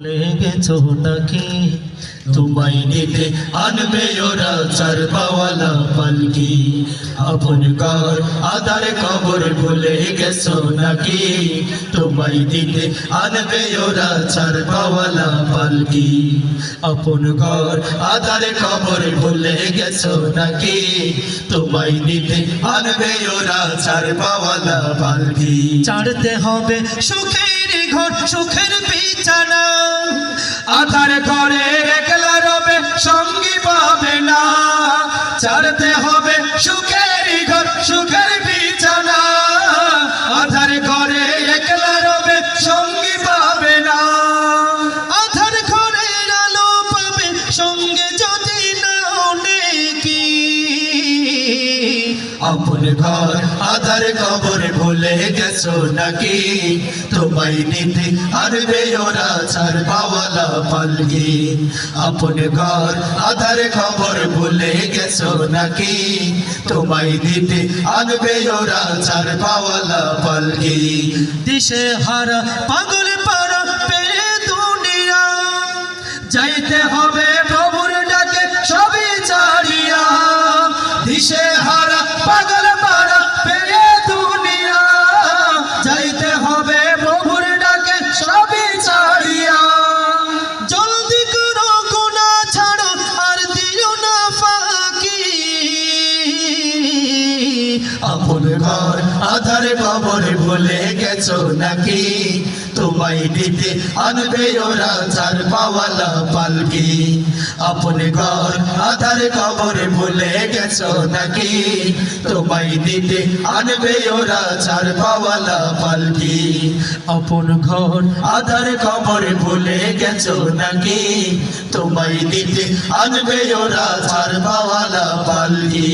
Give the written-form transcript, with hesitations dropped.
লেগেছো নাকি তোমায় নিতে আনবে ওরা চার পাওয়ালা পালকি। আপন ঘর আধার কবর ভুলে গেছো নাকি তোমায় দিতে আনবে ওরা চার পাওয়ালা পালকি। আপন ঘর আধার কবর ভুলে গেছো নাকি তোমায় দিতে আনবে ওরা চার পাওয়ালা পালকি। ছাড়তে হবে সুখের ঘর সুখের বিছানা, আধার ঘরে একলা রবে সঙ্গী পাবে না। ছাড়তে হবে সুখের ঘর সুখের বিছানা, আধার ঘরে একলা রবে সঙ্গী পাবে না। আধার ঘরের আলো পাবে সঙ্গে যদি নাও নেকি। আপন ঘর আধার কবর ভুলে গেছো নাকি তোমায় নিতে আনবে ওরা চার পাওয়ালা পালকি। আপন ঘর আধার খবর ভুলে গেছো নাকি তোমায় দিতে আনবে ওরা চার পাওয়ালা পালকি। দিশে হারা পাগল পারা পেরে দুনিয়া, যাইতে হবে প্রভুর ডাকে সবই ছাড়িয়া। দিশে হারা পাগল পারা পেরে দুনিয়া, যাইতে হবে প্রভুর ডাকে সবই ছাড়িয়া। জলদি করো গুনাহ ছাড়ো আর দিও না ফাঁকি। আপন ঘর আধার কবর ভুলে গেছো নাকি তোমায় দিতে আনবে ওরা চার পাওয়ালা পালকি। আপন ঘর আধার কবর ভুলে গেছো নাকি তোমায় দিতে আনবে ওরা চার পাওয়ালা পালকি। আপন ঘর আধার কবর ভুলে গেছো নাকি তোমায় দিতে আনবে ওরা চার পাওয়ালা পালকি।